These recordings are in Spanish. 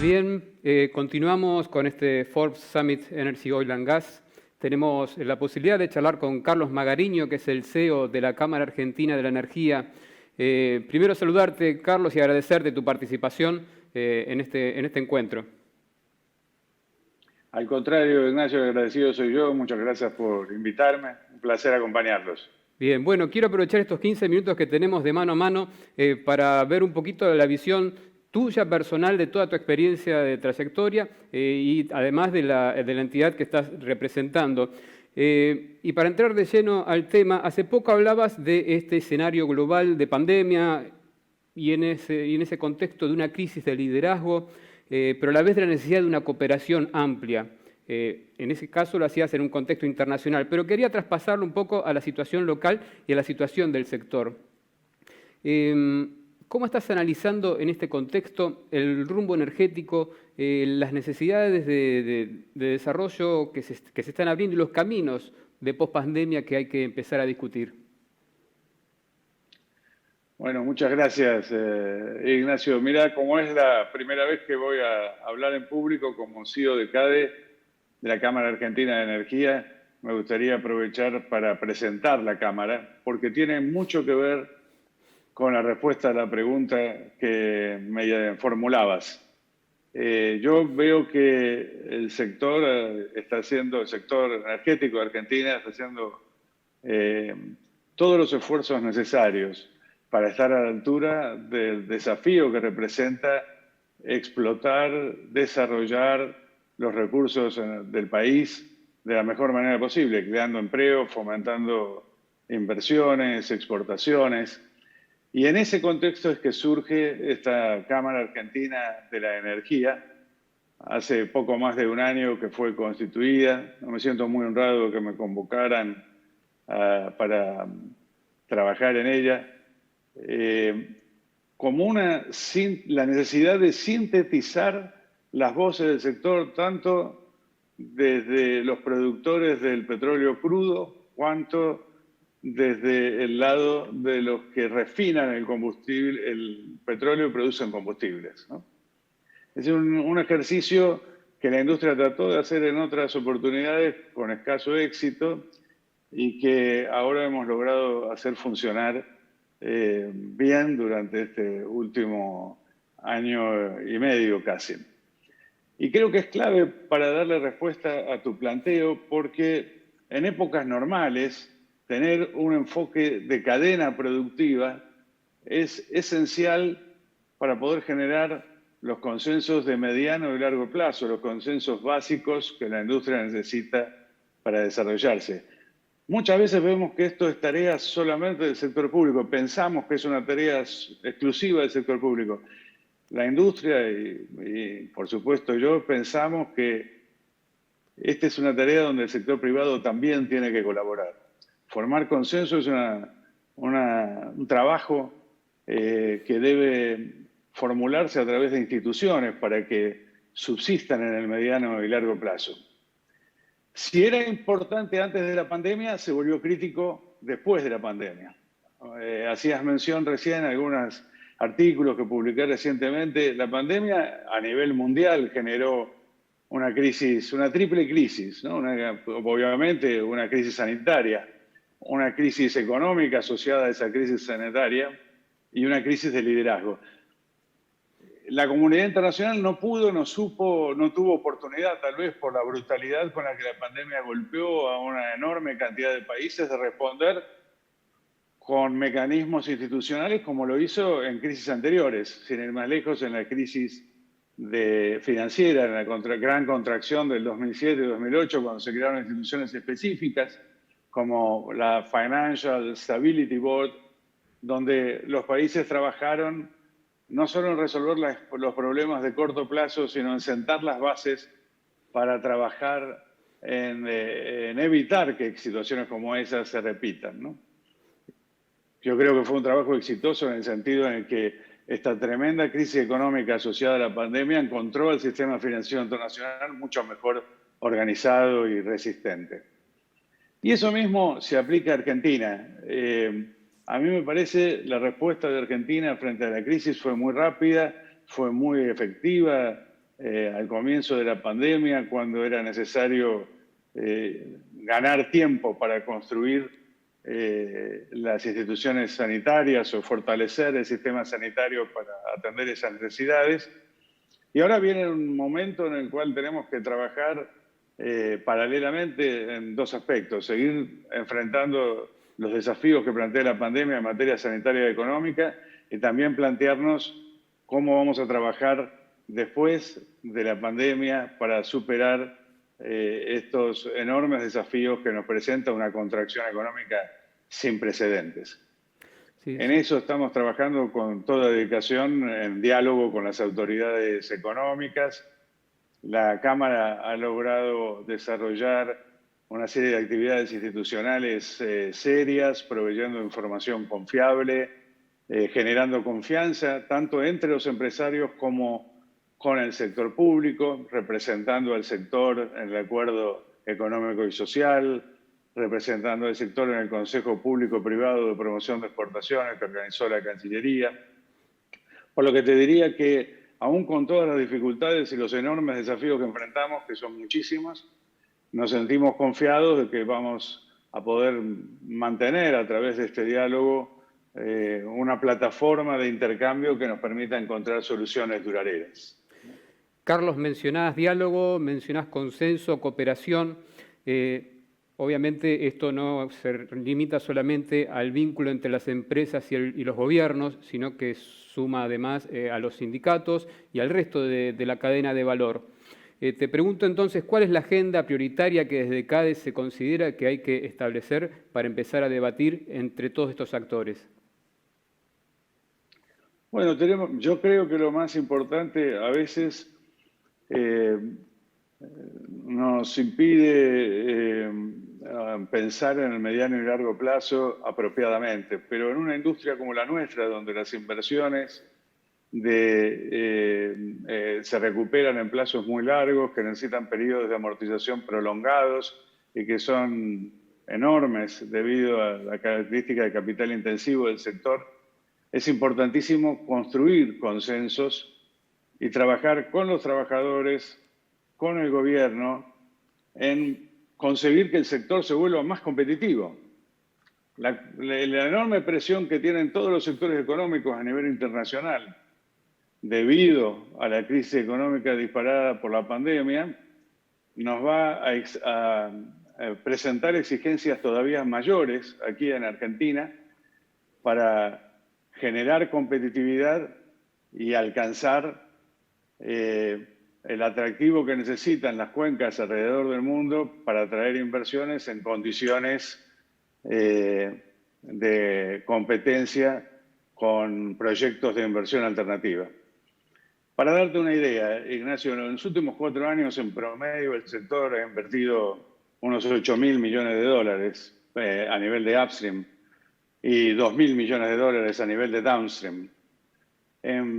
bien, continuamos con este Forbes Summit Energy, Oil and Gas. Tenemos la posibilidad de charlar con Carlos Magariño, que es el CEO de la Cámara Argentina de la Energía. Primero saludarte, Carlos, y agradecerte tu participación en este encuentro. Al contrario, Ignacio, agradecido soy yo. Muchas gracias por invitarme. Un placer acompañarlos. Bien, bueno, quiero aprovechar estos 15 minutos que tenemos de mano a mano para ver un poquito de la visión tuya personal de toda tu experiencia de trayectoria y además de la entidad que estás representando. Y para entrar de lleno al tema, hace poco hablabas de este escenario global de pandemia y en ese contexto de una crisis de liderazgo, pero a la vez de la necesidad de una cooperación amplia. En ese caso lo hacías en un contexto internacional, pero quería traspasarlo un poco a la situación local y a la situación del sector. ¿Cómo estás analizando en este contexto el rumbo energético, las necesidades de desarrollo que se están abriendo y los caminos de pospandemia que hay que empezar a discutir? Bueno, muchas gracias, Ignacio. Mira, como es la primera vez que voy a hablar en público como CEO de CADE, de la Cámara Argentina de Energía, me gustaría aprovechar para presentar la Cámara, porque tiene mucho que ver con la respuesta a la pregunta que me formulabas. Yo veo que el sector el sector energético de Argentina está haciendo todos los esfuerzos necesarios para estar a la altura del desafío que representa explotar, desarrollar los recursos del país de la mejor manera posible, creando empleo, fomentando inversiones, exportaciones. Y en ese contexto es que surge esta Cámara Argentina de la Energía, hace poco más de un año que fue constituida. Me siento muy honrado de que me convocaran para trabajar en ella, como la necesidad de sintetizar las voces del sector, tanto desde los productores del petróleo crudo, cuanto desde el lado de los que refinan el combustible, el petróleo y producen combustibles, ¿no? Es un ejercicio que la industria trató de hacer en otras oportunidades con escaso éxito y que ahora hemos logrado hacer funcionar bien durante este último año y medio casi. Y creo que es clave para darle respuesta a tu planteo, porque en épocas normales tener un enfoque de cadena productiva es esencial para poder generar los consensos de mediano y largo plazo, los consensos básicos que la industria necesita para desarrollarse. Muchas veces vemos que esto es tarea solamente del sector público, pensamos que es una tarea exclusiva del sector público. La industria y por supuesto yo pensamos que esta es una tarea donde el sector privado también tiene que colaborar. Formar consenso es un trabajo que debe formularse a través de instituciones para que subsistan en el mediano y largo plazo. Si era importante antes de la pandemia, se volvió crítico después de la pandemia. Hacías mención recién a algunos artículos que publiqué recientemente. La pandemia a nivel mundial generó una crisis, una triple crisis, ¿no? Obviamente una crisis sanitaria, una crisis económica asociada a esa crisis sanitaria y una crisis de liderazgo. La comunidad internacional no tuvo oportunidad, tal vez por la brutalidad con la que la pandemia golpeó a una enorme cantidad de países, de responder con mecanismos institucionales como lo hizo en crisis anteriores, sin ir más lejos, en la crisis financiera, en la gran contracción del 2007 y 2008, cuando se crearon instituciones específicas como la Financial Stability Board, donde los países trabajaron no solo en resolver los problemas de corto plazo, sino en sentar las bases para trabajar en evitar que situaciones como esas se repitan, ¿no? Yo creo que fue un trabajo exitoso en el sentido en el que esta tremenda crisis económica asociada a la pandemia encontró al sistema financiero internacional mucho mejor organizado y resistente. Y eso mismo se aplica a Argentina. A mí me parece la respuesta de Argentina frente a la crisis fue muy rápida, fue muy efectiva, al comienzo de la pandemia, cuando era necesario ganar tiempo para construir las instituciones sanitarias o fortalecer el sistema sanitario para atender esas necesidades. Y ahora viene un momento en el cual tenemos que trabajar paralelamente en dos aspectos: seguir enfrentando los desafíos que plantea la pandemia en materia sanitaria y económica, y también plantearnos cómo vamos a trabajar después de la pandemia para superar estos enormes desafíos que nos presenta una contracción económica sin precedentes. Sí, En sí. eso estamos trabajando con toda dedicación, en diálogo con las autoridades económicas. La Cámara ha logrado desarrollar una serie de actividades institucionales serias, proveyendo información confiable, generando confianza, tanto entre los empresarios como con el sector público, representando al sector en el acuerdo económico y social, representando al sector en el Consejo Público-Privado de Promoción de Exportaciones que organizó la Cancillería. Por lo que te diría que, aún con todas las dificultades y los enormes desafíos que enfrentamos, que son muchísimos, nos sentimos confiados de que vamos a poder mantener a través de este diálogo una plataforma de intercambio que nos permita encontrar soluciones duraderas. Carlos, mencionás diálogo, mencionás consenso, cooperación. Obviamente esto no se limita solamente al vínculo entre las empresas y los gobiernos, sino que suma además a los sindicatos y al resto de la cadena de valor. Te pregunto entonces, ¿cuál es la agenda prioritaria que desde CADE se considera que hay que establecer para empezar a debatir entre todos estos actores? Bueno, yo creo que lo más importante a veces nos impide pensar en el mediano y largo plazo apropiadamente, pero en una industria como la nuestra, donde las inversiones se recuperan en plazos muy largos, que necesitan periodos de amortización prolongados y que son enormes debido a la característica de capital intensivo del sector, es importantísimo construir consensos y trabajar con los trabajadores, con el gobierno, en conseguir que el sector se vuelva más competitivo. La enorme presión que tienen todos los sectores económicos a nivel internacional debido a la crisis económica disparada por la pandemia nos va a presentar exigencias todavía mayores aquí en Argentina para generar competitividad y alcanzar el atractivo que necesitan las cuencas alrededor del mundo para atraer inversiones en condiciones de competencia con proyectos de inversión alternativa. Para darte una idea, Ignacio, en los últimos 4 años en promedio el sector ha invertido unos 8.000 millones de dólares a nivel de upstream y 2.000 millones de dólares a nivel de downstream.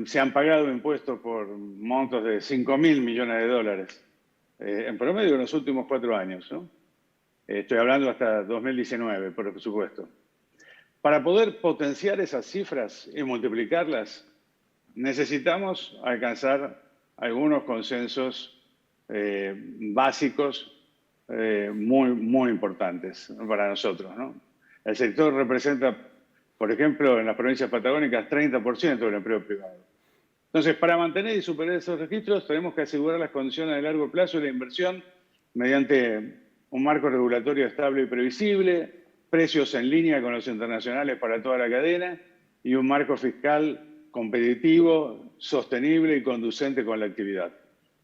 Se han pagado impuestos por montos de 5.000 millones de dólares en promedio en los últimos 4 años, ¿no? Estoy hablando hasta 2019, por supuesto. Para poder potenciar esas cifras y multiplicarlas, necesitamos alcanzar algunos consensos básicos muy importantes para nosotros, ¿no? El sector representa, por ejemplo, en las provincias patagónicas, 30% del empleo privado. Entonces, para mantener y superar esos registros, tenemos que asegurar las condiciones de largo plazo de la inversión mediante un marco regulatorio estable y previsible, precios en línea con los internacionales para toda la cadena y un marco fiscal competitivo, sostenible y conducente con la actividad.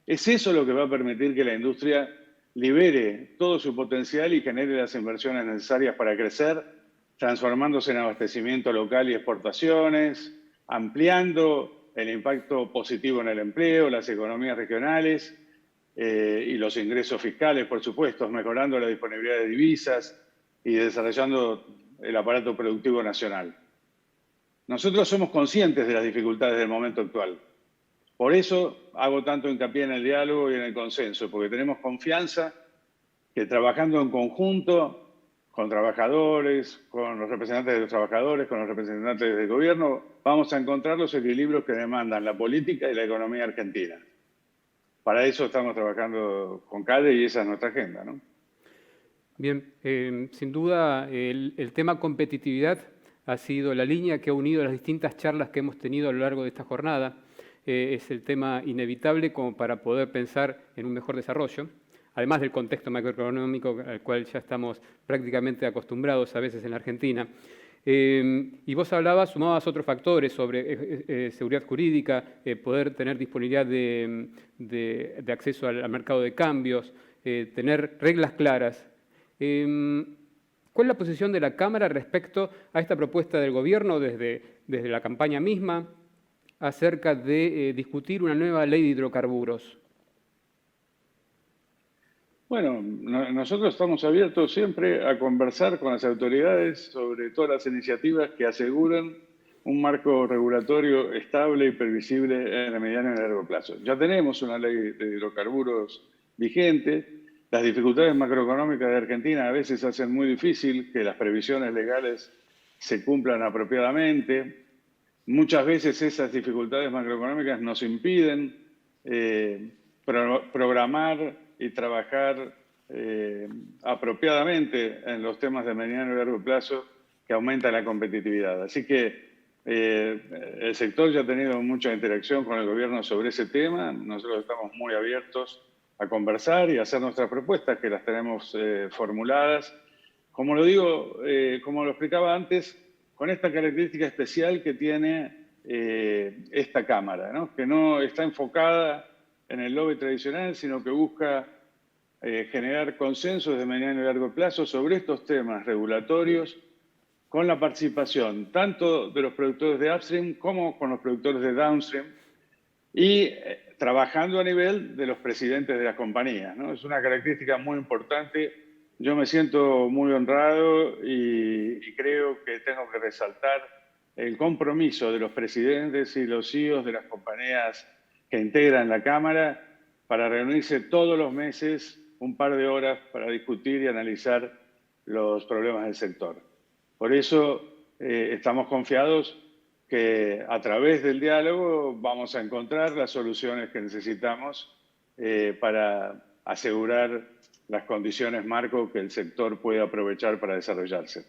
Es eso lo que va a permitir que la industria libere todo su potencial y genere las inversiones necesarias para crecer, transformándose en abastecimiento local y exportaciones, ampliando el impacto positivo en el empleo, las economías regionales y los ingresos fiscales, por supuesto, mejorando la disponibilidad de divisas y desarrollando el aparato productivo nacional. Nosotros somos conscientes de las dificultades del momento actual. Por eso hago tanto hincapié en el diálogo y en el consenso, porque tenemos confianza que trabajando en conjunto con trabajadores, con los representantes de los trabajadores, con los representantes del gobierno, vamos a encontrar los equilibrios que demandan la política y la economía argentina. para eso estamos trabajando con CADE y esa es nuestra agenda, ¿no? Bien, sin duda el tema competitividad ha sido la línea que ha unido las distintas charlas que hemos tenido a lo largo de esta jornada. Es el tema inevitable como para poder pensar en un mejor desarrollo, además del contexto macroeconómico al cual ya estamos prácticamente acostumbrados a veces en la Argentina. Y vos sumabas otros factores sobre seguridad jurídica, poder tener disponibilidad de acceso al mercado de cambios, tener reglas claras. ¿Cuál es la posición de la Cámara respecto a esta propuesta del Gobierno desde la campaña misma acerca de discutir una nueva ley de hidrocarburos? Bueno, nosotros estamos abiertos siempre a conversar con las autoridades sobre todas las iniciativas que aseguran un marco regulatorio estable y previsible en el mediano y largo plazo. Ya tenemos una ley de hidrocarburos vigente. Las dificultades macroeconómicas de Argentina a veces hacen muy difícil que las previsiones legales se cumplan apropiadamente. Muchas veces esas dificultades macroeconómicas nos impiden programar y trabajar apropiadamente en los temas de mediano y largo plazo que aumentan la competitividad. Así que el sector ya ha tenido mucha interacción con el gobierno sobre ese tema. Nosotros estamos muy abiertos a conversar y a hacer nuestras propuestas, que las tenemos formuladas. Como lo digo, como lo explicaba antes, con esta característica especial que tiene esta Cámara, ¿no? Que no está enfocada en el lobby tradicional, sino que busca generar consensos de mediano y largo plazo sobre estos temas regulatorios, con la participación tanto de los productores de upstream como con los productores de downstream, y trabajando a nivel de los presidentes de las compañías, ¿no? Es una característica muy importante. Yo me siento muy honrado y creo que tengo que resaltar el compromiso de los presidentes y los CEOs de las compañías que integran la Cámara para reunirse todos los meses un par de horas para discutir y analizar los problemas del sector. Por eso estamos confiados que a través del diálogo vamos a encontrar las soluciones que necesitamos para asegurar las condiciones marco que el sector puede aprovechar para desarrollarse.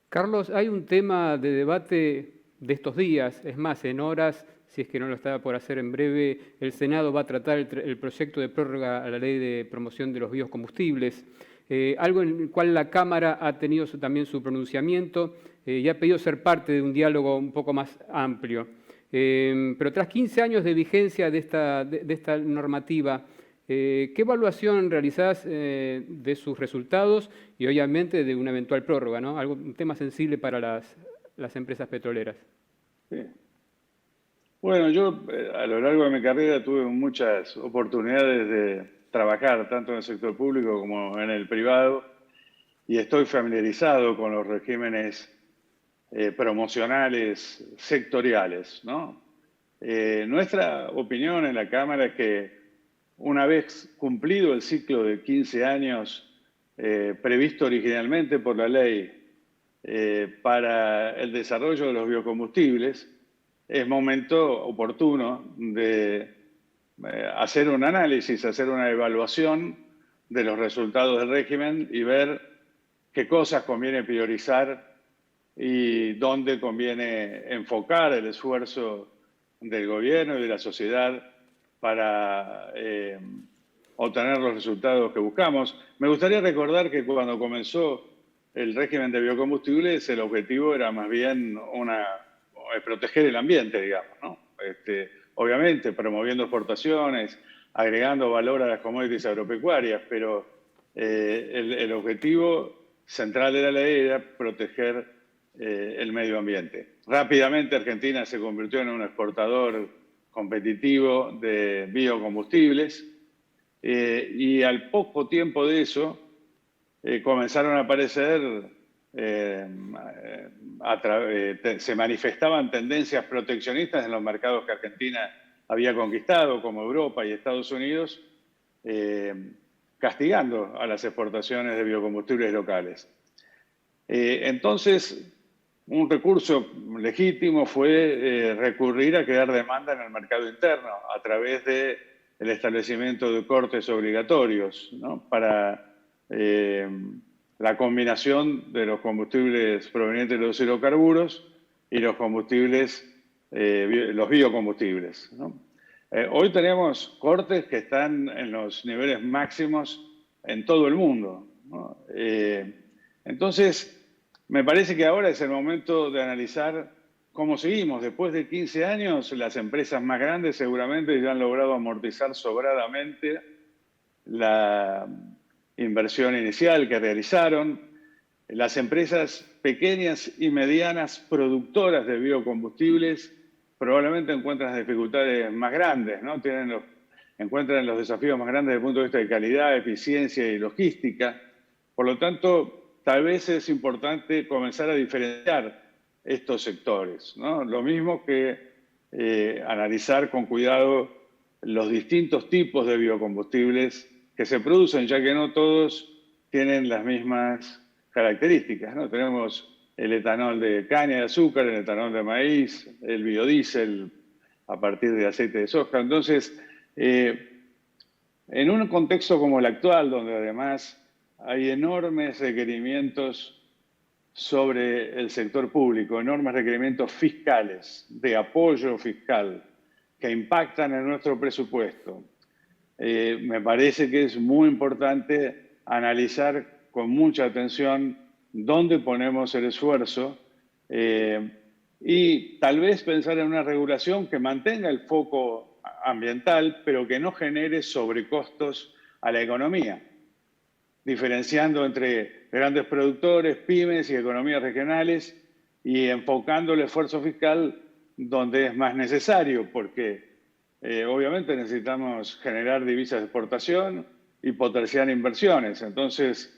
Carlos, hay un tema de debate de estos días, es más, en horas, si es que no lo está por hacer en breve, el Senado va a tratar el proyecto de prórroga a la ley de promoción de los biocombustibles, algo en el cual la Cámara ha tenido también su pronunciamiento y ha pedido ser parte de un diálogo un poco más amplio. Pero tras 15 años de vigencia de esta normativa, ¿qué evaluación realizás de sus resultados y obviamente de una eventual prórroga, ¿no? Un tema sensible para las empresas petroleras? Sí. Bueno, yo a lo largo de mi carrera tuve muchas oportunidades de trabajar tanto en el sector público como en el privado y estoy familiarizado con los regímenes promocionales sectoriales, ¿no? Nuestra opinión en la Cámara es que una vez cumplido el ciclo de 15 años previsto originalmente por la ley para el desarrollo de los biocombustibles, es momento oportuno de hacer un análisis, hacer una evaluación de los resultados del régimen y ver qué cosas conviene priorizar y dónde conviene enfocar el esfuerzo del gobierno y de la sociedad para obtener los resultados que buscamos. Me gustaría recordar que cuando comenzó el régimen de biocombustibles, el objetivo era más bien proteger el ambiente, digamos, ¿no? Obviamente promoviendo exportaciones, agregando valor a las commodities agropecuarias, pero el objetivo central de la ley era proteger el medio ambiente. Rápidamente Argentina se convirtió en un exportador competitivo de biocombustibles y al poco tiempo de eso comenzaron a aparecer, se manifestaban tendencias proteccionistas en los mercados que Argentina había conquistado, como Europa y Estados Unidos, castigando a las exportaciones de biocombustibles locales. Entonces, un recurso legítimo fue recurrir a crear demanda en el mercado interno a través de el establecimiento de cortes obligatorios, ¿no?, para la combinación de los combustibles provenientes de los hidrocarburos y los combustibles, los biocombustibles, ¿no? Hoy tenemos cortes que están en los niveles máximos en todo el mundo, ¿no? Entonces, me parece que ahora es el momento de analizar cómo seguimos. Después de 15 años, las empresas más grandes seguramente ya han logrado amortizar sobradamente la inversión inicial que realizaron. Las empresas pequeñas y medianas productoras de biocombustibles probablemente encuentran las dificultades más grandes, ¿no? Encuentran los desafíos más grandes desde el punto de vista de calidad, eficiencia y logística. Por lo tanto, tal vez es importante comenzar a diferenciar estos sectores, ¿no? Lo mismo que analizar con cuidado los distintos tipos de biocombustibles que se producen, ya que no todos tienen las mismas características, ¿no? Tenemos el etanol de caña de azúcar, el etanol de maíz, el biodiesel a partir de aceite de soja. Entonces, en un contexto como el actual, donde además hay enormes requerimientos sobre el sector público, enormes requerimientos fiscales, de apoyo fiscal, que impactan en nuestro presupuesto, me parece que es muy importante analizar con mucha atención dónde ponemos el esfuerzo y tal vez pensar en una regulación que mantenga el foco ambiental, pero que no genere sobrecostos a la economía, diferenciando entre grandes productores, pymes y economías regionales y enfocando el esfuerzo fiscal donde es más necesario, porque obviamente necesitamos generar divisas de exportación y potenciar inversiones. Entonces,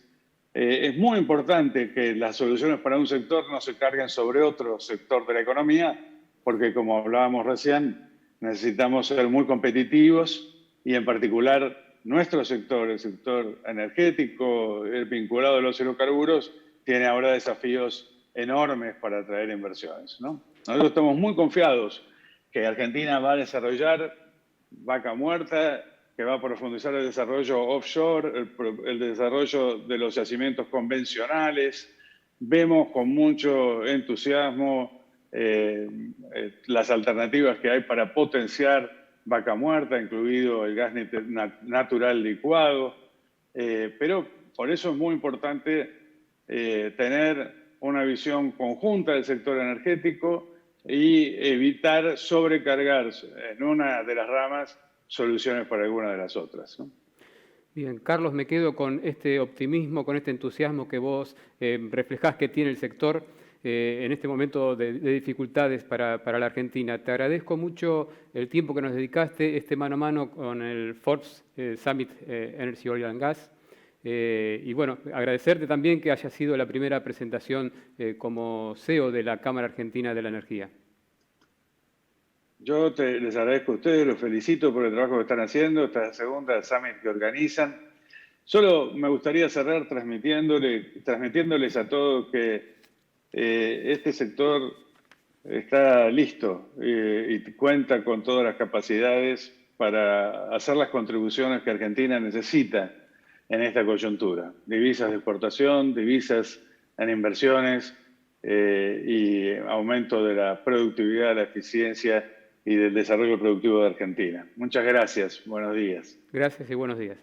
es muy importante que las soluciones para un sector no se carguen sobre otro sector de la economía, porque como hablábamos recién, necesitamos ser muy competitivos y en particular nuestro sector, el sector energético, el vinculado a los hidrocarburos, tiene ahora desafíos enormes para atraer inversiones, ¿no? Nosotros estamos muy confiados que Argentina va a desarrollar Vaca Muerta, que va a profundizar el desarrollo offshore, el desarrollo de los yacimientos convencionales. Vemos con mucho entusiasmo las alternativas que hay para potenciar Vaca Muerta, incluido el gas natural licuado. Pero por eso es muy importante tener una visión conjunta del sector energético y evitar sobrecargar en una de las ramas soluciones para alguna de las otras, ¿no? Bien, Carlos, me quedo con este optimismo, con este entusiasmo que vos reflejás que tiene el sector en este momento de dificultades para la Argentina. Te agradezco mucho el tiempo que nos dedicaste, este mano a mano con el Forbes Summit Energy, Oil and Gas. Y bueno, agradecerte también que haya sido la primera presentación como CEO de la Cámara Argentina de la Energía. Yo les agradezco a ustedes, los felicito por el trabajo que están haciendo, esta segunda Summit que organizan. Solo me gustaría cerrar transmitiéndoles a todos que este sector está listo y cuenta con todas las capacidades para hacer las contribuciones que Argentina necesita en esta coyuntura. Divisas de exportación, divisas en inversiones y aumento de la productividad, la eficiencia y del desarrollo productivo de Argentina. Muchas gracias. Buenos días. Gracias y buenos días.